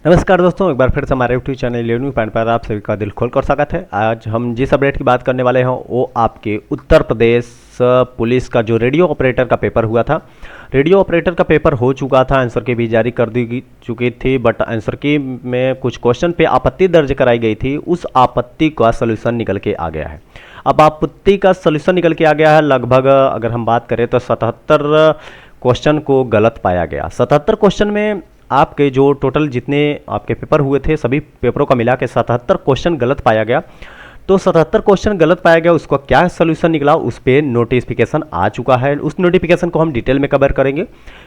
नमस्कार दोस्तों, एक बार फिर से हमारे यूट्यूब चैनल लेवनिंग पॉइंट पर आप सभी का दिल खोल कर स्वागत है। आज हम जिस अपडेट की बात करने वाले हैं वो आपके उत्तर प्रदेश पुलिस का जो रेडियो ऑपरेटर का पेपर हुआ था। रेडियो ऑपरेटर का पेपर हो चुका था, आंसर की भी जारी कर दी चुकी थी, बट आंसर की में कुछ क्वेश्चन पे आपत्ति दर्ज कराई गई थी। उस आपत्ति का सोल्यूशन निकल के आ गया है। अब आपत्ति का सोल्यूशन निकल के आ गया है। लगभग अगर हम बात करें तो 77 क्वेश्चन को गलत पाया गया। 77 क्वेश्चन में आपके जो टोटल जितने आपके पेपर हुए थे सभी पेपरों का मिला के 77 क्वेश्चन गलत पाया गया। तो 77 क्वेश्चन गलत पाया गया, उसका क्या सोल्यूशन निकला, उस पर नोटिफिकेशन आ चुका है। उस नोटिफिकेशन को हम डिटेल में कवर करेंगे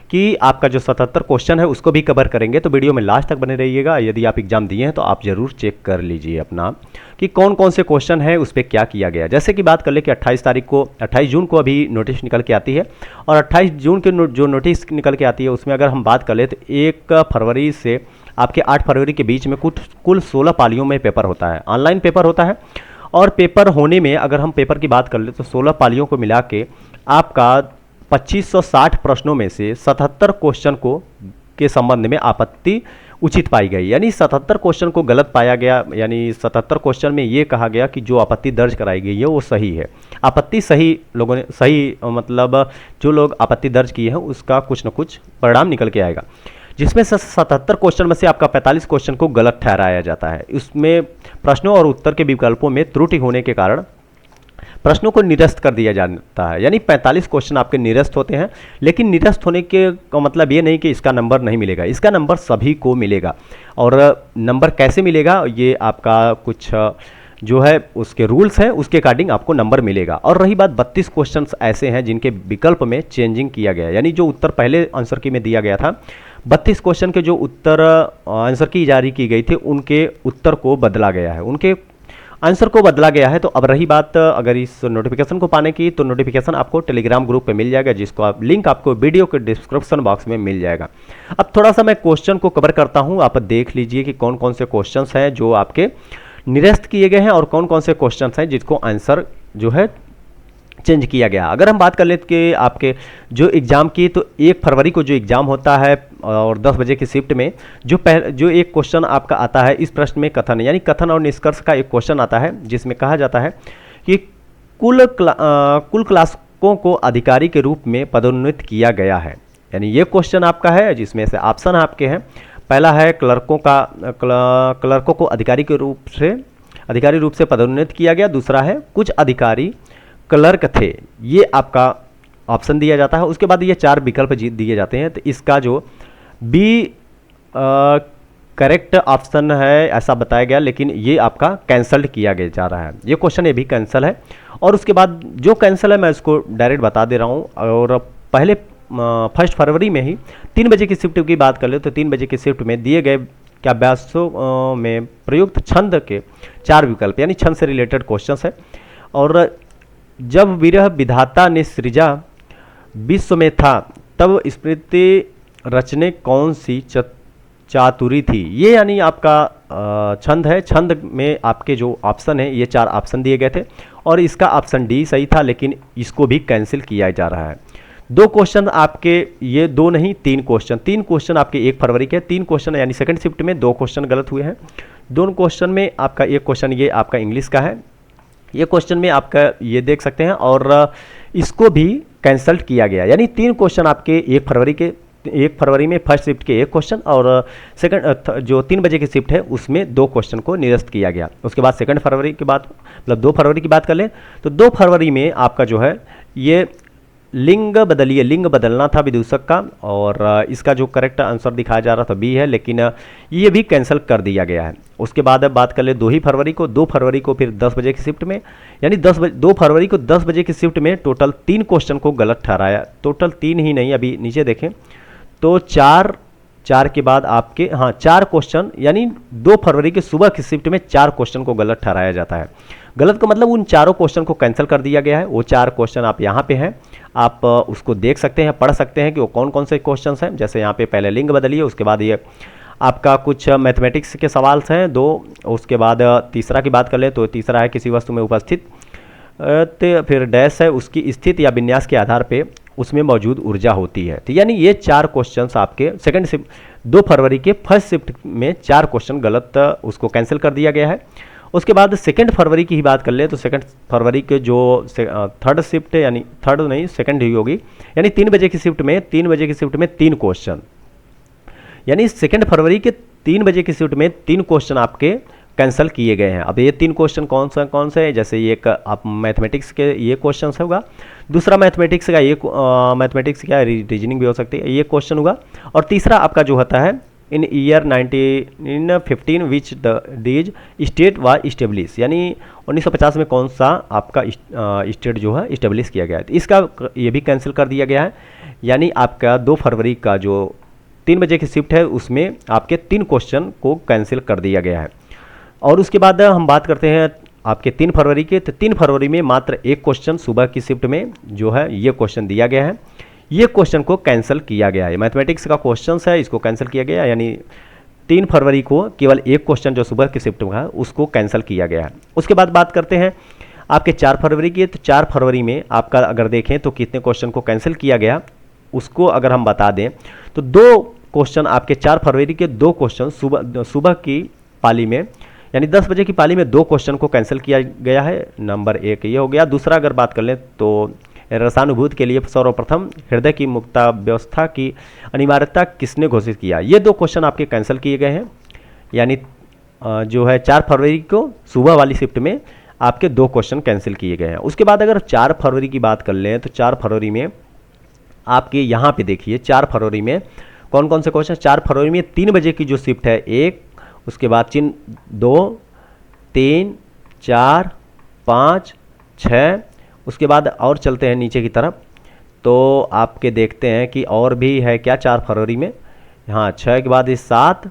कि आपका जो 77 क्वेश्चन है उसको भी कवर करेंगे। तो वीडियो में लास्ट तक बने रहिएगा। यदि आप एग्जाम दिए हैं तो आप जरूर चेक कर लीजिए अपना कि कौन कौन से क्वेश्चन है, उस पर क्या किया गया। जैसे कि बात कर ले कि 28 जून को अभी नोटिस निकल के आती है, और 28 जून के जो नोटिस निकल के आती है उसमें अगर हम बात कर ले तो 1 फरवरी से आपके 8 फरवरी के बीच में कुल 16 पालियों में पेपर होता है, ऑनलाइन पेपर होता है। और पेपर होने में अगर हम पेपर की बात कर ले तो 16 पालियों को मिला के आपका 2560 प्रश्नों में से 77 क्वेश्चन को के संबंध में आपत्ति उचित पाई गई, यानी 77 क्वेश्चन को गलत पाया गया। यानी 77 क्वेश्चन में ये कहा गया कि जो आपत्ति दर्ज कराई गई है वो सही है। आपत्ति सही लोगों ने सही मतलब जो लोग आपत्ति दर्ज किए हैं उसका कुछ न कुछ परिणाम निकल के आएगा, जिसमें 77 क्वेश्चन में से आपका 45 क्वेश्चन को गलत ठहराया जाता है। इसमें प्रश्नों और उत्तर के विकल्पों में त्रुटि होने के कारण प्रश्नों को निरस्त कर दिया जाता है। यानी 45 क्वेश्चन आपके निरस्त होते हैं, लेकिन निरस्त होने के का मतलब ये नहीं कि इसका नंबर नहीं मिलेगा, इसका नंबर सभी को मिलेगा। और नंबर कैसे मिलेगा, ये आपका कुछ जो है उसके रूल्स हैं, उसके अकॉर्डिंग आपको नंबर मिलेगा। और रही बात 32 क्वेश्चंस ऐसे हैं जिनके विकल्प में चेंजिंग किया गया, यानी जो उत्तर पहले आंसर की में दिया गया था 32 क्वेश्चन के जो उत्तर आंसर की जारी की गई थी उनके उत्तर को बदला गया है, उनके आंसर को बदला गया है। तो अब रही बात अगर इस नोटिफिकेशन को पाने की, तो नोटिफिकेशन आपको टेलीग्राम ग्रुप पे मिल जाएगा, जिसको आप लिंक आपको वीडियो के डिस्क्रिप्शन बॉक्स में मिल जाएगा। अब थोड़ा सा मैं क्वेश्चन को कवर करता हूँ, आप देख लीजिए कि कौन कौन से क्वेश्चन हैं जो आपके निरस्त किए गए हैं और कौन कौन से क्वेश्चन हैं जिसको आंसर जो है चेंज किया गया। अगर हम बात कर लेते कि आपके जो एग्ज़ाम की, तो 1 फरवरी को जो एग्ज़ाम होता है और 10 बजे की शिफ्ट में जो एक क्वेश्चन आपका आता है, इस प्रश्न में कथन यानी कथन और निष्कर्ष का एक क्वेश्चन आता है, जिसमें कहा जाता है कि कुल क्लासों को अधिकारी के रूप में पदोन्नत किया गया है। यानी ये क्वेश्चन आपका है, जिसमें से ऑप्शन आपके हैं। पहला है क्लर्कों को अधिकारी रूप से पदोन्नत किया गया। दूसरा है कुछ अधिकारी क्लर्क थे, ये आपका ऑप्शन दिया जाता है। उसके बाद ये 4 विकल्प दिए जाते हैं। तो इसका जो बी करेक्ट ऑप्शन है ऐसा बताया गया, लेकिन ये आपका कैंसल्ड किया गया जा रहा है। ये क्वेश्चन ये भी कैंसिल है। और उसके बाद जो कैंसिल है मैं इसको डायरेक्ट बता दे रहा हूँ। और पहले 1 फरवरी में ही 3 बजे की शिफ्ट की बात कर ले तो 3 बजे की शिफ्ट में दिए गए क्या अभ्यासों में प्रयुक्त छंद के 4 विकल्प, यानी छंद से रिलेटेड क्वेश्चन है। और जब विरह विधाता ने सृजा विश्व में था, तब स्मृति रचने कौन सी चातुरी थी, ये यानी आपका छंद है। छंद में आपके जो ऑप्शन है, ये 4 ऑप्शन दिए गए थे और इसका ऑप्शन डी सही था, लेकिन इसको भी कैंसिल किया जा रहा है। 2 क्वेश्चन आपके, ये 2 नहीं 3 क्वेश्चन आपके 1 फरवरी के 3 क्वेश्चन, यानी सेकंड शिफ्ट में 2 क्वेश्चन गलत हुए हैं। 2 क्वेश्चन में आपका एक क्वेश्चन ये आपका इंग्लिश का है, ये क्वेश्चन में आपका ये देख सकते हैं, और इसको भी कैंसल्ड किया गया। यानी 3 क्वेश्चन आपके 1 फरवरी में फर्स्ट शिफ्ट के 1 क्वेश्चन, और सेकंड जो 3 बजे की शिफ्ट है उसमें 2 क्वेश्चन को निरस्त किया गया। उसके बाद सेकंड फरवरी की बात मतलब 2 फरवरी की बात कर लें तो 2 फरवरी में आपका जो है ये लिंग बदलना था विदूषक का, और इसका जो करेक्ट आंसर दिखाया जा रहा था बी है, लेकिन ये भी कैंसिल कर दिया गया है। उसके बाद अब बात कर ले 2 फरवरी को फिर 10 बजे की शिफ्ट में, यानी 2 फरवरी को 10 बजे की शिफ्ट में टोटल 3 क्वेश्चन को गलत ठहराया। टोटल 3 ही नहीं, अभी नीचे देखें तो 4 के बाद आपके 4 क्वेश्चन, यानी 2 फरवरी की सुबह की शिफ्ट में 4 क्वेश्चन को गलत ठहराया जाता है। गलत का मतलब उन 4 क्वेश्चन को कैंसिल कर दिया गया है। वो 4 क्वेश्चन आप यहाँ पे हैं, आप उसको देख सकते हैं, पढ़ सकते हैं कि वो कौन कौन से क्वेश्चन हैं। जैसे यहाँ पे पहले लिंग बदलिए, उसके बाद ये आपका कुछ मैथमेटिक्स के सवाल हैं 2, उसके बाद तीसरा की बात कर ले तो तीसरा है किसी वस्तु में उपस्थित फिर डैश है उसकी स्थिति या विन्यास के आधार पे उसमें मौजूद ऊर्जा होती है। तो यानी ये 4 क्वेश्चंस आपके सेकंड 2 फरवरी के फर्स्ट शिफ्ट में 4 क्वेश्चन गलत उसको कैंसिल कर दिया गया है। उसके बाद सेकेंड फरवरी की ही बात कर ले तो सेकेंड फरवरी के जो थर्ड शिफ्ट यानी थर्ड नहीं सेकेंड ही होगी, यानी 3 बजे की शिफ्ट में 3 क्वेश्चन, यानी सेकेंड फरवरी के 3 बजे की शिफ्ट में 3 क्वेश्चन आपके कैंसिल किए गए हैं। अब ये 3 क्वेश्चन कौन से हैं, जैसे ये एक आप मैथमेटिक्स के ये क्वेश्चन होगा, दूसरा मैथमेटिक्स का ये मैथमेटिक्स क्या रीजनिंग भी हो सकती है ये क्वेश्चन होगा, और तीसरा आपका जो होता है in year 1915 which the these state was establish, यानी 1950 में कौन सा आपका स्टेट जो है इस्टेब्लिश किया गया है, तो इसका ये भी कैंसिल कर दिया गया है। यानी आपका 2 फरवरी का जो 3 बजे की शिफ्ट है उसमें आपके 3 क्वेश्चन को कैंसिल कर दिया गया है। और उसके बाद हम बात करते हैं आपके 3 फरवरी के, तो 3 फरवरी में मात्र 1 क्वेश्चन सुबह की शिफ्ट में जो है ये क्वेश्चन दिया गया है, ये क्वेश्चन को कैंसिल किया गया है। मैथमेटिक्स का क्वेश्चन है, इसको कैंसिल किया गया है, यानी 3 फरवरी को केवल 1 क्वेश्चन जो सुबह की शिफ्ट में है उसको कैंसिल किया गया है। उसके बाद बात करते हैं आपके 4 फरवरी की, तो 4 फरवरी में आपका अगर देखें तो कितने क्वेश्चन को कैंसिल किया गया उसको अगर हम बता दें तो 2 क्वेश्चन आपके 4 फरवरी के 2 क्वेश्चन सुबह की पाली में, यानी 10 बजे की पाली में 2 क्वेश्चन को कैंसिल किया गया है। नंबर 1 ये हो गया। दूसरा अगर बात कर लें तो रसानुभूत के लिए सर्वप्रथम हृदय की मुक्ता व्यवस्था की अनिवार्यता किसने घोषित किया, ये 2 क्वेश्चन आपके कैंसिल किए गए हैं। यानी जो है 4 फरवरी को सुबह वाली शिफ्ट में आपके 2 क्वेश्चन कैंसिल किए गए हैं। उसके बाद अगर 4 फरवरी की बात कर लें तो 4 फरवरी में आपके यहाँ पे देखिए 4 फरवरी में कौन कौन से क्वेश्चन, 4 फरवरी में 3 बजे की जो शिफ्ट है 1, उसके बाद चिन्ह 2, 3, 4, 5, 6, उसके बाद और चलते हैं नीचे की तरफ तो आपके देखते हैं कि और भी है क्या 4 फरवरी में, हाँ 6 के बाद ये 7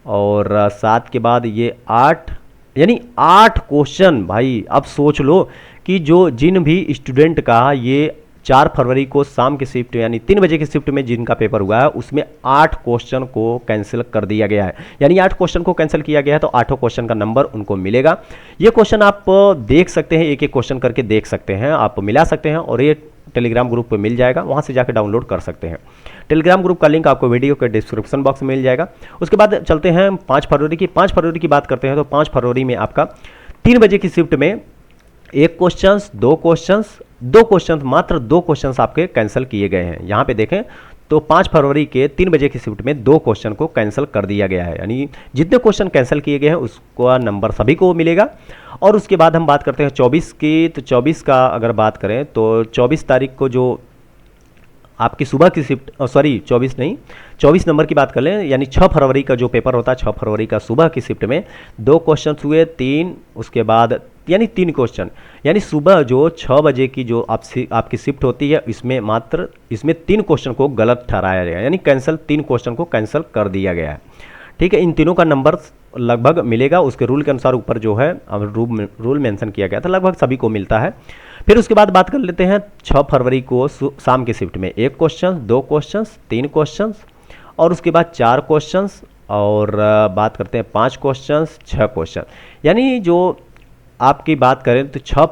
और 7 के बाद ये 8, यानी 8 क्वेश्चन। भाई अब सोच लो कि जो जिन भी स्टूडेंट का ये 4 फरवरी को शाम की शिफ्ट यानी 3 बजे की शिफ्ट में जिनका पेपर हुआ है उसमें 8 क्वेश्चन को कैंसिल कर दिया गया है। यानी 8 क्वेश्चन को कैंसिल किया गया है तो 8 क्वेश्चन का नंबर उनको मिलेगा। ये क्वेश्चन आप देख सकते हैं, एक एक क्वेश्चन करके देख सकते हैं, आप मिला सकते हैं और ये टेलीग्राम ग्रुप पे मिल जाएगा, वहाँ से जाकर डाउनलोड कर सकते हैं। टेलीग्राम ग्रुप का लिंक आपको वीडियो के डिस्क्रिप्शन बॉक्स में मिल जाएगा। उसके बाद चलते हैं 5 फरवरी की। 5 फरवरी की बात करते हैं तो 5 फरवरी में आपका 3 बजे की शिफ्ट में 1 क्वेश्चन, 2 क्वेश्चन, मात्र 2 क्वेश्चन आपके कैंसिल किए गए हैं। यहाँ पे देखें तो 5 फरवरी के 3 बजे की शिफ्ट में 2 क्वेश्चन को कैंसिल कर दिया गया है, यानी जितने क्वेश्चन कैंसिल किए गए हैं उसका नंबर सभी को मिलेगा। और उसके बाद हम बात करते हैं 24 की, तो 24 का अगर बात करें तो 24 तारीख को जो आपकी सुबह की शिफ्ट 24 नंबर की बात कर लें, यानी 6 फरवरी का जो पेपर होता है 6 फरवरी का सुबह की शिफ्ट में 2 क्वेश्चन हुए, 3 उसके बाद यानी 3 क्वेश्चन, यानी सुबह जो 6 बजे की जो आपकी शिफ्ट होती है इसमें 3 क्वेश्चन को गलत ठहराया गया, यानी 3 क्वेश्चन को कैंसिल कर दिया गया है। ठीक है, इन तीनों का नंबर लगभग मिलेगा, उसके रूल के अनुसार ऊपर जो है रूल मेंशन किया गया था, लगभग सभी को मिलता है। फिर उसके बाद बात कर लेते हैं 6 फरवरी को शाम की शिफ्ट में 1 क्वेश्चन, 2 क्वेश्चन, 3 क्वेश्चन और उसके बाद 4 क्वेश्चन और बात करते हैं 5 क्वेश्चन, 6 क्वेश्चन। यानी जो आपकी बात करें तो 6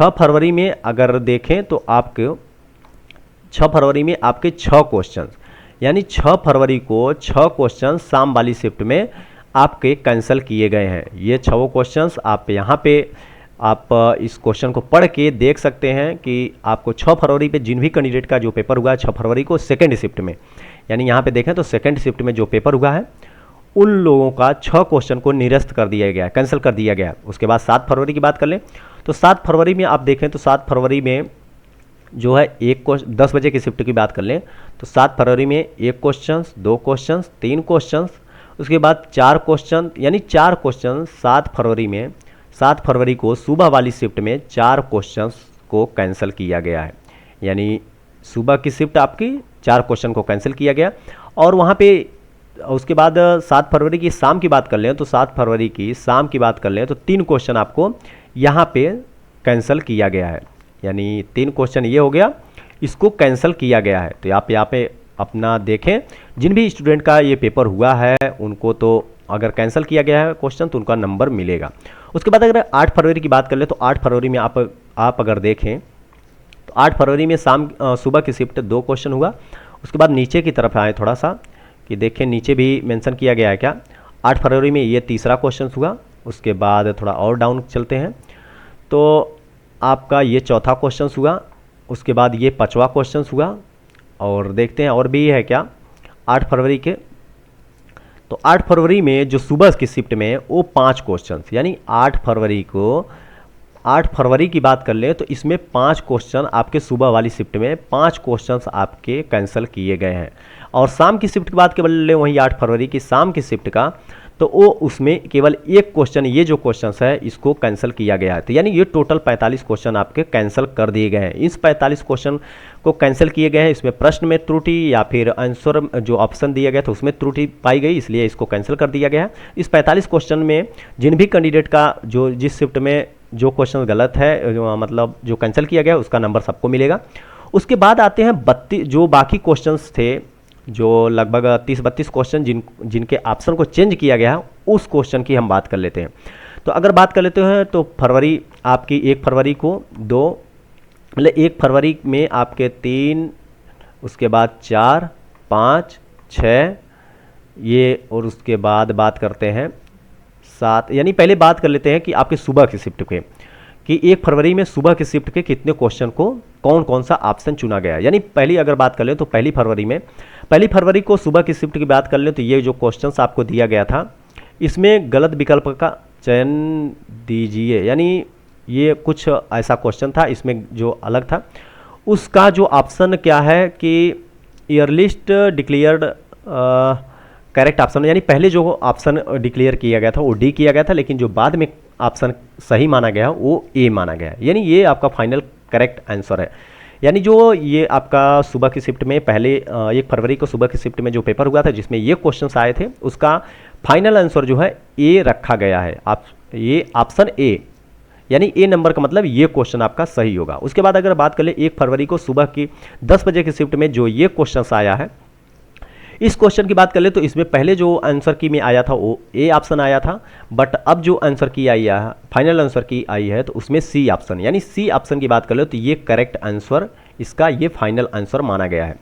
फरवरी में अगर देखें तो आपके 6 फरवरी में आपके 6 क्वेश्चन, यानी 6 फरवरी को 6 क्वेश्चन शाम वाली शिफ्ट में आपके कैंसिल किए गए हैं। ये 6 क्वेश्चन आप यहाँ पे आप इस क्वेश्चन को पढ़ के देख सकते हैं कि आपको 6 फरवरी पे जिन भी कैंडिडेट का जो पेपर हुआ है 6 फरवरी को सेकेंड शिफ्ट में, यानी यहाँ पे देखें तो सेकेंड शिफ्ट में जो पेपर हुआ है उन लोगों का 6 क्वेश्चन को निरस्त कर दिया गया, कैंसिल कर दिया गया। उसके बाद 7 फरवरी की बात कर लें तो 7 फरवरी में आप देखें तो 7 फरवरी में जो है 10 बजे की शिफ्ट की बात कर लें तो 7 फरवरी में 1 क्वेश्चन, 2 क्वेश्चन, 3 क्वेश्चन, उसके बाद 4 क्वेश्चन, यानी 4 क्वेश्चन 7 फरवरी को सुबह वाली शिफ्ट में 4 क्वेश्चन को कैंसिल किया गया है। यानी सुबह की शिफ्ट आपकी 4 क्वेश्चन को कैंसिल किया गया। और वहाँ पे उसके बाद 7 फरवरी की शाम की बात कर लें तो 7 फरवरी की शाम की बात कर लें तो 3 क्वेश्चन आपको यहाँ पे कैंसिल किया गया है, यानी 3 क्वेश्चन ये हो गया, इसको कैंसिल किया गया है। तो आप यहाँ पे अपना देखें जिन भी स्टूडेंट का ये पेपर हुआ है उनको तो अगर कैंसिल किया गया है क्वेश्चन तो उनका नंबर मिलेगा। उसके बाद अगर 8 फरवरी की बात कर ले तो 8 फरवरी में आप अगर देखें तो 8 फरवरी में सुबह की शिफ्ट 2 क्वेश्चन हुआ। उसके बाद नीचे की तरफ आए थोड़ा सा, कि देखें नीचे भी मेंशन किया गया है क्या। 8 फरवरी में ये तीसरा क्वेश्चन हुआ, उसके बाद थोड़ा और डाउन चलते हैं तो आपका ये चौथा क्वेश्चन हुआ, उसके बाद ये 5वां क्वेश्चन हुआ, और देखते हैं और भी है क्या 8 फरवरी के। तो 8 फरवरी में जो सुबह की शिफ्ट में वो 5 क्वेश्चन, यानी 8 फरवरी की बात कर ले तो इसमें 5 क्वेश्चन आपके सुबह वाली शिफ्ट में 5 क्वेश्चन आपके कैंसिल किए गए हैं। और शाम की शिफ्ट की बात कर ले वहीं 8 फरवरी की शाम की शिफ्ट का, तो वो उसमें केवल एक क्वेश्चन, ये जो क्वेश्चन है इसको कैंसिल किया गया है। तो यानी ये टोटल 45 क्वेश्चन आपके कैंसिल कर दिए गए हैं। इस 45 क्वेश्चन को कैंसिल किए गए हैं, इसमें प्रश्न में त्रुटि या फिर आंसर जो ऑप्शन दिया गया था उसमें त्रुटि पाई गई, इसलिए इसको कैंसिल कर दिया गया है। इस 45 क्वेश्चन में जिन भी कैंडिडेट का जो जिस शिफ्ट में जो क्वेश्चन गलत है, जो मतलब जो कैंसिल किया गया उसका नंबर सबको मिलेगा। उसके बाद आते हैं 32 जो बाकी क्वेश्चंस थे, जो लगभग 30-32 क्वेश्चन जिनके ऑप्शन को चेंज किया गया है, उस क्वेश्चन की हम बात कर लेते हैं। तो अगर बात कर लेते हैं तो फरवरी आपकी 1 फरवरी को 2, मतलब 1 फरवरी में आपके 3, उसके बाद 4, 5, 6 ये, और उसके बाद बात करते हैं 7, यानी पहले बात कर लेते हैं कि आपके सुबह की शिफ्ट के, कि 1 फरवरी में सुबह की शिफ्ट के कितने क्वेश्चन को कौन कौन सा ऑप्शन चुना गया है। यानी पहली अगर बात कर लें तो पहली फरवरी को सुबह की शिफ्ट की बात कर लें तो ये जो क्वेश्चंस आपको दिया गया था इसमें गलत विकल्प का चयन दीजिए, यानी ये कुछ ऐसा क्वेश्चन था इसमें जो अलग था, उसका जो ऑप्शन क्या है कि ईयरलिस्ट डिक्लेयर्ड करेक्ट ऑप्शन, यानी पहले जो ऑप्शन डिक्लेयर किया गया था वो डी किया गया था, लेकिन जो बाद में ऑप्शन सही माना गया वो ए माना गया, यानी ये आपका फाइनल करेक्ट आंसर है। यानी जो ये आपका सुबह की शिफ्ट में पहले 1 फरवरी को सुबह की शिफ्ट में जो पेपर हुआ था जिसमें ये क्वेश्चंस आए थे, उसका फाइनल आंसर जो है ए रखा गया है। आप ये ऑप्शन ए, यानी ए नंबर का मतलब ये क्वेश्चन आपका सही होगा। उसके बाद अगर बात कर ले 1 फरवरी को सुबह की 10 बजे की शिफ्ट में जो ये क्वेश्चन आया है, इस क्वेश्चन की बात कर ले तो इसमें पहले जो आंसर की में आया था वो ए ऑप्शन आया था, बट अब जो आंसर की आई है, फाइनल आंसर की आई है, तो उसमें सी ऑप्शन, यानी सी ऑप्शन की बात कर ले तो ये करेक्ट आंसर, इसका ये फाइनल आंसर माना गया है।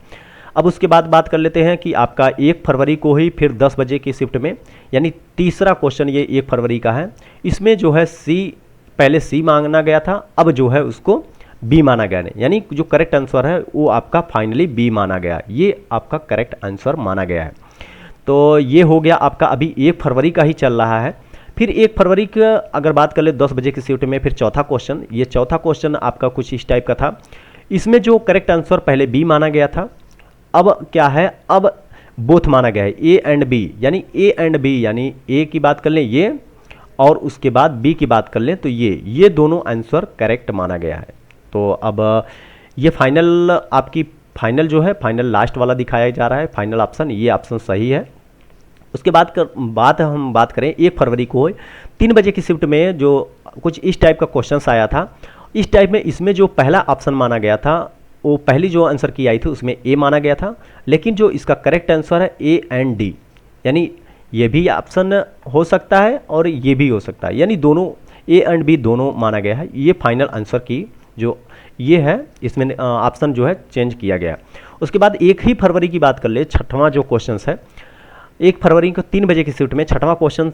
अब उसके बाद बात कर लेते हैं कि आपका 1 फरवरी को ही फिर 10 बजे की शिफ्ट में, यानी तीसरा क्वेश्चन ये 1 फरवरी का है, इसमें जो है सी, पहले सी मांगना गया था, अब जो है उसको बी माना गया नहीं, यानी जो करेक्ट आंसर है वो आपका फाइनली बी माना गया, ये आपका करेक्ट आंसर माना गया है। तो ये हो गया आपका, अभी 1 फरवरी का ही चल रहा है। फिर 1 फरवरी का अगर बात कर ले 10 बजे की शिफ्ट में फिर चौथा क्वेश्चन, ये चौथा क्वेश्चन आपका कुछ इस टाइप का था, इसमें जो करेक्ट आंसर पहले बी माना गया था, अब क्या है, अब बोथ माना गया है, ए एंड बी, यानी ए एंड बी, यानी ए की बात कर लें ये, और उसके बाद बी की बात कर लें तो ये दोनों आंसर करेक्ट माना गया है। तो अब ये फाइनल आपकी फाइनल जो है, फाइनल लास्ट वाला दिखाया जा रहा है, फाइनल ऑप्शन, ये ऑप्शन सही है। उसके बाद हम बात करें 1 फरवरी को 3 बजे की शिफ्ट में जो कुछ इस टाइप का क्वेश्चन आया था, इस टाइप में इसमें जो पहला ऑप्शन माना गया था वो पहली जो आंसर की आई थी उसमें ए माना गया था, लेकिन जो इसका करेक्ट आंसर है ए एंड डी, यानी ये भी ऑप्शन हो सकता है और ये भी हो सकता है, यानी दोनों ए एंड बी दोनों माना गया है। ये फाइनल आंसर की जो ये है इसमें ऑप्शन जो है चेंज किया गया। उसके बाद 1 ही फरवरी की बात कर ले, छठवां जो क्वेश्चन है 1 फरवरी को 3 बजे की शिफ्ट में छठवां क्वेश्चन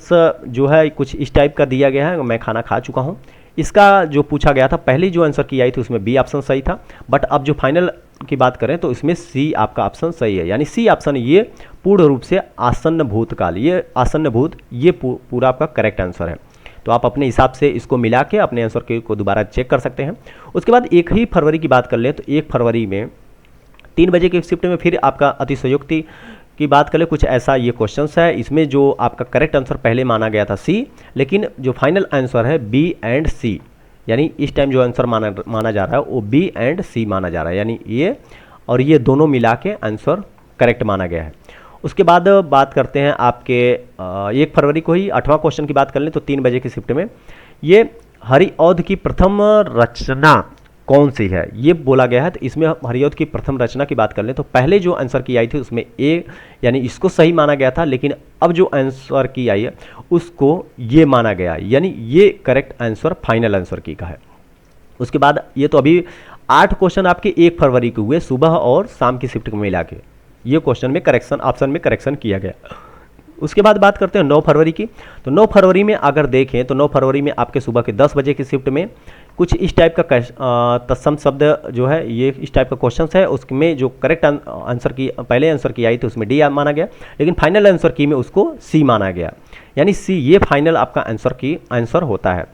जो है कुछ इस टाइप का दिया गया है, मैं खाना खा चुका हूँ, इसका जो पूछा गया था पहली जो आंसर की आई थी उसमें बी ऑप्शन सही था, बट अब जो फाइनल की बात करें तो इसमें सी आपका ऑप्शन सही है, यानी सी ऑप्शन ये पूर्ण रूप से आसन्न भूतकाल, ये आसन्न भूत, ये पूरा आपका करेक्ट आंसर है। तो आप अपने हिसाब से इसको मिला के अपने आंसर को दोबारा चेक कर सकते हैं। उसके बाद 1 ही फरवरी की बात कर लें तो 1 फरवरी में 3 बजे की शिफ्ट में फिर आपका अतिशयोक्ति की बात करें, कुछ ऐसा ये क्वेश्चंस है, इसमें जो आपका करेक्ट आंसर पहले माना गया था सी, लेकिन जो फाइनल आंसर है बी एंड सी, यानी इस टाइम जो आंसर माना जा रहा है वो बी एंड सी माना जा रहा है, यानी ये और ये दोनों मिला के आंसर करेक्ट माना गया है। उसके बाद बात करते हैं आपके 1 फरवरी को ही 8वां क्वेश्चन की बात कर लें तो 3 बजे की शिफ्ट में ये हरिऔध की प्रथम रचना कौन सी है, ये बोला गया है। तो इसमें हरिऔध की प्रथम रचना की बात कर लें तो पहले जो आंसर की आई थी उसमें ए, यानी इसको सही माना गया था, लेकिन अब जो आंसर की आई है उसको ये माना गया, यानी ये करेक्ट आंसर फाइनल आंसर की का है। उसके बाद ये तो अभी 8 क्वेश्चन आपके 1 फरवरी के हुए सुबह और शाम की शिफ्ट को मिला के, ये क्वेश्चन में करेक्शन, ऑप्शन में करेक्शन किया गया। उसके बाद बात करते हैं 9 फरवरी की। तो 9 फरवरी में अगर देखें तो 9 फरवरी में आपके सुबह के 10 बजे की शिफ्ट में कुछ इस टाइप का तत्सम शब्द जो है, ये इस टाइप का क्वेश्चन है। उसमें जो करेक्ट आंसर की पहले आंसर की आई थी उसमें डी माना गया, लेकिन फाइनल आंसर की में उसको सी माना गया, यानी सी ये फाइनल आपका आंसर की आंसर होता है।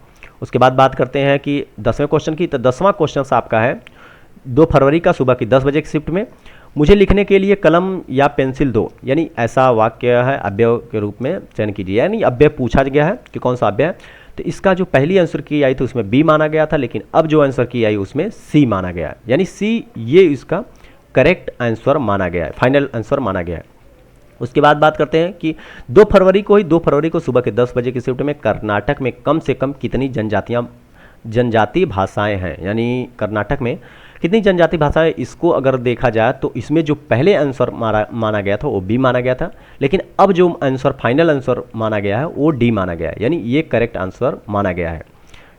उसके बाद बात करते हैं कि 10वें क्वेश्चन की। तो 10वां क्वेश्चन आपका है 2 फरवरी का सुबह की 10 बजे की शिफ्ट में, मुझे लिखने के लिए कलम या पेंसिल दो, यानी ऐसा वाक्य है अव्यय के रूप में चयन कीजिए, यानी अव्यय पूछा गया है कि कौन सा अव्यय है। तो इसका जो पहली आंसर की आई थी उसमें बी माना गया था, लेकिन अब जो आंसर की आई उसमें सी माना गया है, यानी सी ये इसका करेक्ट आंसर माना गया है, फाइनल आंसर माना गया है। उसके बाद बात करते हैं कि 2 फरवरी को सुबह के 10 बजे की शिफ्ट में कर्नाटक में कम से कम कितनी जनजातीय भाषाएं हैं, यानी कर्नाटक में कितनी जनजातीय भाषाएं, इसको अगर देखा जाए तो इसमें जो पहले आंसर माना गया था वो बी माना गया था, लेकिन अब जो आंसर फाइनल आंसर माना गया है वो डी माना गया है, यानी ये करेक्ट आंसर माना गया है।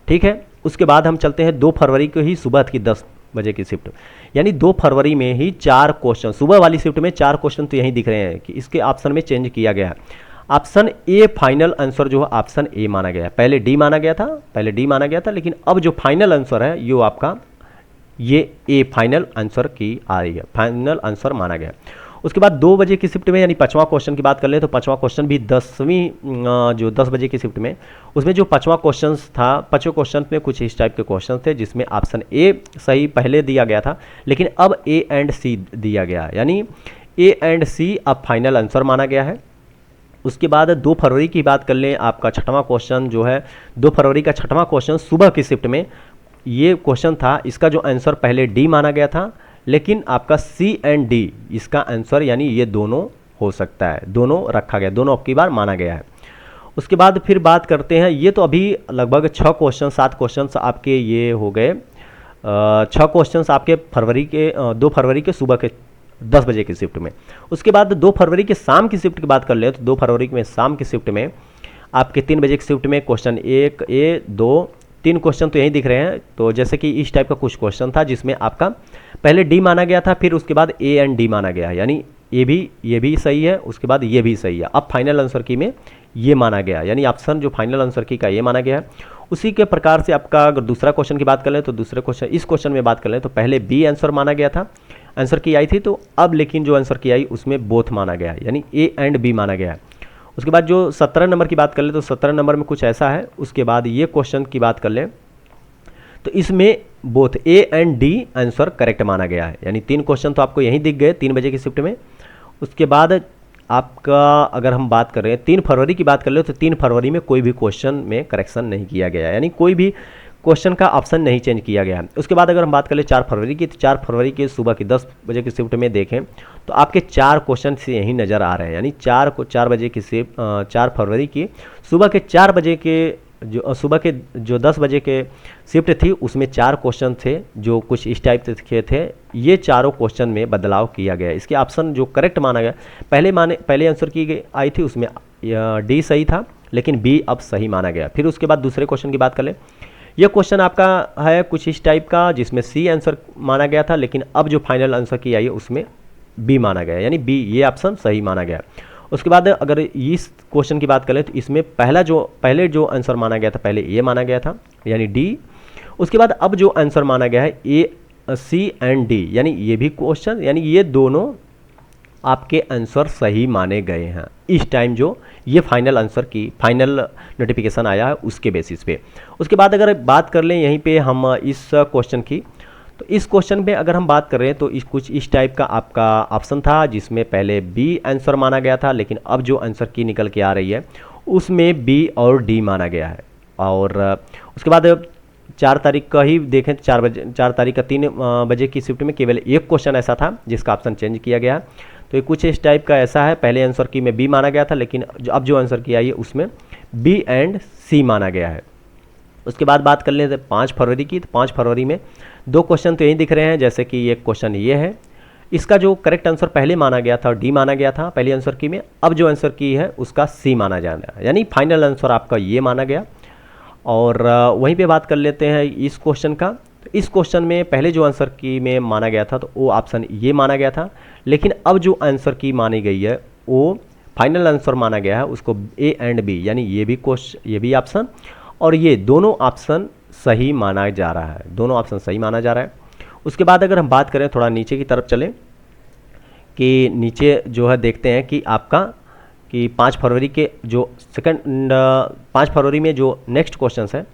ठीक है, उसके बाद हम चलते हैं 2 फरवरी को ही सुबह की 10 बजे की शिफ्ट, यानी 2 फरवरी में ही 4 क्वेश्चन, सुबह वाली शिफ्ट में 4 क्वेश्चन तो यहीं दिख रहे हैं कि इसके ऑप्शन में चेंज किया गया है। ऑप्शन ए फाइनल आंसर जो है ऑप्शन ए माना गया है, पहले डी माना गया था, लेकिन अब जो फाइनल आंसर है ये आपका ये ए फाइनल आंसर की आ रही है, फाइनल आंसर माना गया। उसके बाद 2 बजे की शिफ्ट में यानी 5वां क्वेश्चन की बात कर ले तो 5वां क्वेश्चन भी 10 बजे की शिफ्ट में, उसमें जो 5वां क्वेश्चन था, 5वें क्वेश्चन में कुछ इस टाइप के क्वेश्चन थे जिसमें ऑप्शन ए सही पहले दिया गया था, लेकिन अब ए एंड सी दिया गया, यानी ए एंड सी अब फाइनल आंसर माना गया है। उसके बाद 2 फरवरी की बात कर लें, आपका 6वां क्वेश्चन जो है 2 फरवरी का 6वां क्वेश्चन सुबह की शिफ्ट में ये क्वेश्चन था, इसका जो आंसर पहले डी माना गया था, लेकिन आपका सी एंड डी इसका आंसर, यानी ये दोनों हो सकता है, दोनों रखा गया, दोनों अब की बार माना गया है। उसके बाद फिर बात करते हैं, ये तो अभी लगभग 6 क्वेश्चन 7 क्वेश्चन आपके ये हो गए, 6 क्वेश्चन आपके 2 फरवरी के सुबह के 10 बजे की शिफ्ट में। उसके बाद 2 फरवरी के शाम की शिफ्ट की बात कर ले तो 2 फरवरी में शाम की शिफ्ट में आपके 3 बजे की शिफ्ट में क्वेश्चन 1 ए 2 3 क्वेश्चन तो यहीं दिख रहे हैं। तो जैसे कि इस टाइप का कुछ क्वेश्चन था जिसमें आपका पहले डी माना गया था, फिर उसके बाद ए एंड डी माना गया, यानी ये भी सही है, उसके बाद ये भी सही है, अब फाइनल आंसर की में ये माना गया, यानी ऑप्शन जो फाइनल आंसर की का ये माना गया है। उसी के प्रकार से आपका अगर दूसरा क्वेश्चन की बात कर लें तो दूसरे क्वेश्चन, इस क्वेश्चन में बात कर लें तो पहले बी आंसर माना गया था, आंसर की आई थी, तो अब लेकिन जो आंसर की आई उसमें बोथ माना गया है, यानी ए एंड बी माना गया है। उसके बाद जो 17 नंबर की बात कर ले तो 17 नंबर में कुछ ऐसा है। उसके बाद ये क्वेश्चन की बात कर लें तो इसमें both A and D answer correct माना गया है, यानी 3 क्वेश्चन तो आपको यहीं दिख गए 3 बजे की शिफ्ट में। उसके बाद आपका अगर हम बात कर रहे हैं 3 फरवरी की बात कर ले तो 3 फरवरी में कोई भी क्वेश्चन में करेक्शन नहीं किया गया, यानी कोई भी क्वेश्चन का ऑप्शन नहीं चेंज किया गया है। उसके बाद अगर हम बात कर ले 4 फरवरी की, तो 4 फरवरी की सुबह की 10 बजे की शिफ्ट में देखें तो आपके 4 क्वेश्चन से यहीं नज़र आ रहे हैं, यानी 4 बजे की शिफ्ट 4 फरवरी की सुबह के 4 बजे के सुबह के जो 10 बजे के शिफ्ट थी उसमें 4 क्वेश्चन थे जो कुछ इस टाइप के थे। ये चारों क्वेश्चन में बदलाव किया गया, इसके ऑप्शन जो करेक्ट माना गया, पहले आंसर की गई आई थी उसमें डी सही था, लेकिन बी अब सही माना गया। फिर उसके बाद दूसरे क्वेश्चन की बात कर ले, यह क्वेश्चन आपका है कुछ इस टाइप का जिसमें सी आंसर माना गया था, लेकिन अब जो फाइनल आंसर की आई है उसमें बी माना गया, यानी बी ये ऑप्शन सही माना गया। उसके बाद अगर इस क्वेश्चन की बात करें तो इसमें पहले जो आंसर माना गया था पहले ए माना गया था, यानी डी। उसके बाद अब जो आंसर माना गया है ए सी एंड डी, यानी ये भी क्वेश्चन, यानी ये दोनों आपके आंसर सही माने गए हैं इस टाइम जो ये फाइनल आंसर की फाइनल नोटिफिकेशन आया है उसके बेसिस पे। उसके बाद अगर बात कर लें यहीं पे हम इस क्वेश्चन की, तो इस क्वेश्चन पे अगर हम बात कर रहे हैं तो कुछ इस टाइप का आपका ऑप्शन था जिसमें पहले बी आंसर माना गया था, लेकिन अब जो आंसर की निकल के आ रही है उसमें बी और डी माना गया है। और उसके बाद 4 तारीख का ही देखें तो 4 तारीख का 3 बजे की शिफ्ट में केवल एक क्वेश्चन ऐसा था जिसका ऑप्शन चेंज किया गया। तो ये कुछ इस टाइप का ऐसा है, पहले आंसर की में बी माना गया था, लेकिन अब जो आंसर की आई है उसमें बी एंड सी माना गया है। उसके बाद बात कर लेते 5 फरवरी की, तो 5 फरवरी में 2 क्वेश्चन तो यही दिख रहे हैं, जैसे कि ये क्वेश्चन ये है, इसका जो करेक्ट आंसर पहले माना गया था डी माना गया था पहले आंसर की में, अब जो आंसर की है उसका सी माना जाना, यानी फाइनल आंसर आपका ये माना गया। और वहीं पे बात कर लेते हैं इस क्वेश्चन का, तो इस क्वेश्चन में पहले जो आंसर की में माना गया था तो वो ऑप्शन ये माना गया था, लेकिन अब जो आंसर की मानी गई है वो फाइनल आंसर माना गया है उसको ए एंड बी, यानी ये भी ऑप्शन और ये दोनों ऑप्शन सही माना जा रहा है, दोनों ऑप्शन सही माना जा रहा है। उसके बाद अगर हम बात करें थोड़ा नीचे की तरफ चलें कि नीचे जो है देखते हैं कि आपका कि 5 फरवरी के जो 5 फरवरी में जो नेक्स्ट क्वेश्चन है,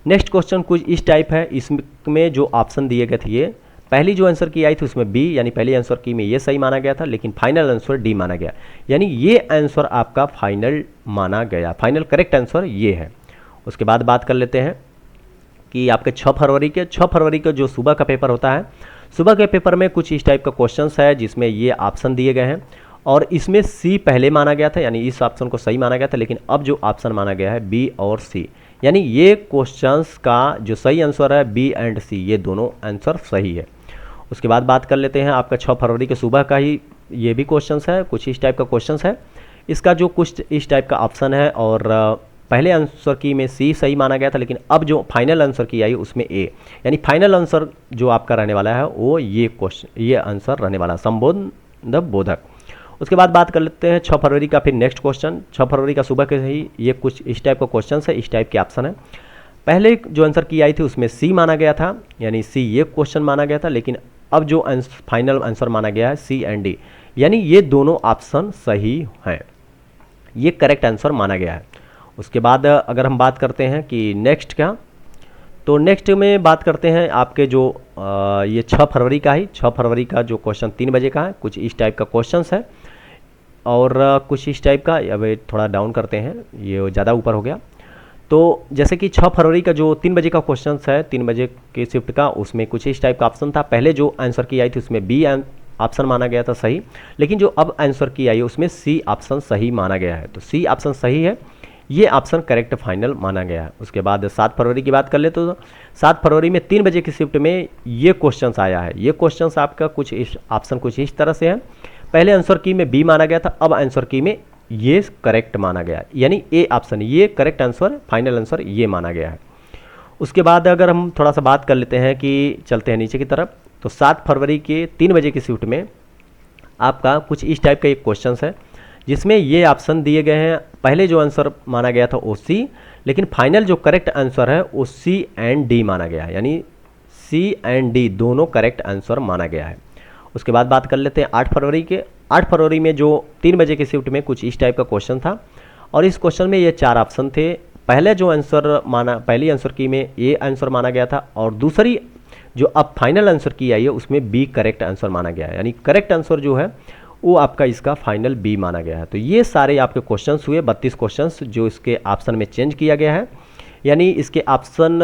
नेक्स्ट क्वेश्चन कुछ इस टाइप है। इसमें जो ऑप्शन दिए गए थे ये पहली जो आंसर की आई थी उसमें बी, यानी पहली आंसर की में ये सही माना गया था, लेकिन फाइनल आंसर डी माना गया, यानी ये आंसर आपका फाइनल माना गया, फाइनल करेक्ट आंसर ये है। उसके बाद बात कर लेते हैं कि आपके 6 फरवरी का जो सुबह का पेपर होता है, सुबह के पेपर में कुछ इस टाइप का क्वेश्चंस है जिसमें ये ऑप्शन दिए गए हैं और इसमें सी पहले माना गया था, यानी इस ऑप्शन को सही माना गया था, लेकिन अब जो ऑप्शन माना गया है बी और सी, यानी ये क्वेश्चंस का जो सही आंसर है बी एंड सी, ये दोनों आंसर सही है। उसके बाद बात कर लेते हैं आपका 6 फरवरी के सुबह का ही ये भी क्वेश्चंस है, कुछ इस टाइप का क्वेश्चंस है। इसका जो कुछ इस टाइप का ऑप्शन है और पहले आंसर की में सी सही माना गया था, लेकिन अब जो फाइनल आंसर की आई उसमें ए, यानी फाइनल आंसर जो आपका रहने वाला है वो ये आंसर रहने वाला संबोधन बोधक। उसके बाद बात कर लेते हैं 6 फरवरी का फिर नेक्स्ट क्वेश्चन। 6 फरवरी का सुबह के ही ये कुछ इस टाइप का क्वेश्चन है, इस टाइप के ऑप्शन है। पहले जो आंसर की आई थी उसमें सी माना गया था, यानी सी ये क्वेश्चन माना गया था, लेकिन अब जो फाइनल आंसर माना गया है सी एंड डी, यानी ये दोनों ऑप्शन सही हैं, ये करेक्ट आंसर माना गया है। उसके बाद अगर हम बात करते हैं कि नेक्स्ट का, तो नेक्स्ट में बात करते हैं आपके जो ये 6 फरवरी का ही 6 फरवरी का जो क्वेश्चन 3 बजे का है, कुछ इस टाइप का क्वेश्चंस है और कुछ इस टाइप का, अब थोड़ा डाउन करते हैं, ये ज़्यादा ऊपर हो गया। तो जैसे कि 6 फरवरी का जो 3 बजे का क्वेश्चन है, 3 बजे के शिफ्ट का, उसमें कुछ इस टाइप का ऑप्शन था। पहले जो आंसर की आई थी उसमें बी ऑप्शन माना गया था सही, लेकिन जो अब आंसर की आई है उसमें सी ऑप्शन सही माना गया है, तो सी ऑप्शन सही है, ये ऑप्शन करेक्ट फाइनल माना गया है। उसके बाद 7 फरवरी की बात कर ले तो 7 फरवरी में 3 बजे की शिफ्ट में ये क्वेश्चन आया है। ये क्वेश्चन आपका कुछ इस ऑप्शन कुछ इस तरह से है, पहले आंसर की में बी माना गया था, अब आंसर की में ये करेक्ट माना गया है, यानी ए ऑप्शन ये करेक्ट आंसर फाइनल आंसर ये माना गया है। उसके बाद अगर हम थोड़ा सा बात कर लेते हैं कि चलते हैं नीचे की तरफ, तो 7 फरवरी के 3 बजे की शिफ्ट में आपका कुछ इस टाइप का एक क्वेश्चन है जिसमें ये ऑप्शन दिए गए हैं। पहले जो आंसर माना गया था वो सी, लेकिन फाइनल जो करेक्ट आंसर है वो सी एंड डी माना गया है, यानी सी एंड डी दोनों करेक्ट आंसर माना गया है। उसके बाद बात कर लेते हैं 8 फरवरी के। 8 फरवरी में जो 3 बजे की शिफ्ट में कुछ इस टाइप का क्वेश्चन था और इस क्वेश्चन में ये 4 ऑप्शन थे। पहले जो आंसर पहली आंसर की में ए आंसर माना गया था और दूसरी जो अब फाइनल आंसर की आई है उसमें बी करेक्ट आंसर माना गया है, यानी करेक्ट आंसर जो है वो आपका इसका फाइनल बी माना गया है। तो ये सारे आपके क्वेश्चंस हुए 32 क्वेश्चंस जो इसके ऑप्शन में चेंज किया गया है, यानी इसके ऑप्शन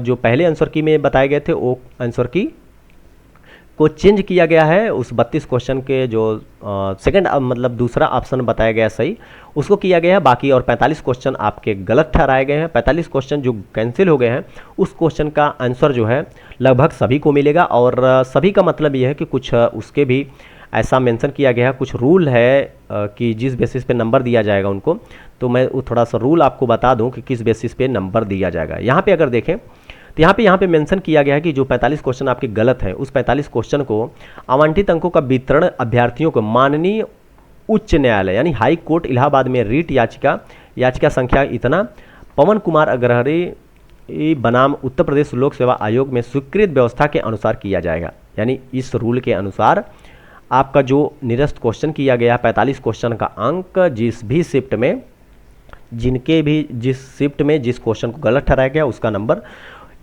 जो पहले आंसर की में बताए गए थे वो आंसर की को चेंज किया गया है। उस 32 क्वेश्चन के जो सेकंड मतलब दूसरा ऑप्शन बताया गया सही उसको किया गया है, बाकी और 45 क्वेश्चन आपके गलत ठहराए गए हैं। 45 क्वेश्चन जो कैंसिल हो गए हैं उस क्वेश्चन का आंसर जो है लगभग सभी को मिलेगा और सभी का मतलब ये है कि कुछ उसके भी ऐसा मेंशन किया गया है, कुछ रूल है कि जिस बेसिस पे नंबर दिया जाएगा उनको, तो मैं थोड़ा सा रूल आपको बता दूं कि किस बेसिस पे नंबर दिया जाएगा। यहाँ पे अगर देखें तो यहाँ पे मेंशन किया गया है कि जो 45 क्वेश्चन आपके गलत हैं उस 45 क्वेश्चन को आवंटित अंकों का वितरण अभ्यर्थियों को माननीय उच्च न्यायालय यानी हाई कोर्ट इलाहाबाद में रीट याचिका संख्या इतना पवन कुमार अग्रहरी बनाम उत्तर प्रदेश लोक सेवा आयोग में स्वीकृत व्यवस्था के अनुसार किया जाएगा। यानी इस रूल के अनुसार आपका जो निरस्त क्वेश्चन किया गया 45 क्वेश्चन का अंक जिस शिफ्ट में जिस क्वेश्चन को गलत ठहराया गया उसका नंबर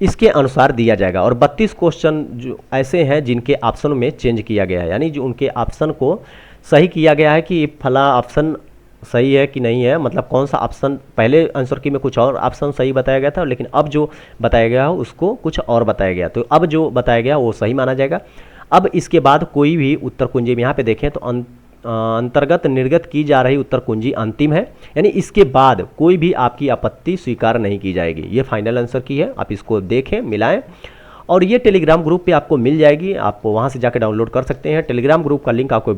इसके अनुसार दिया जाएगा। और 32 क्वेश्चन जो ऐसे हैं जिनके ऑप्शन में चेंज किया गया है, यानी जो उनके ऑप्शन को सही किया गया है कि फला ऑप्शन सही है कि नहीं है, मतलब कौन सा ऑप्शन पहले आंसर की में कुछ और ऑप्शन सही बताया गया था लेकिन अब जो बताया गया हो उसको कुछ और बताया गया, तो अब जो बताया गया वो सही माना जाएगा। अब इसके बाद कोई भी उत्तर कुंजी में यहाँ पे देखें तो अंतर्गत निर्गत की जा रही उत्तर कुंजी अंतिम है, यानी इसके बाद कोई भी आपकी आपत्ति स्वीकार नहीं की जाएगी। ये फाइनल आंसर की है, आप इसको देखें मिलाएं और ये टेलीग्राम ग्रुप पे आपको मिल जाएगी, आप वहाँ से जाकर डाउनलोड कर सकते हैं। टेलीग्राम ग्रुप का लिंक आपको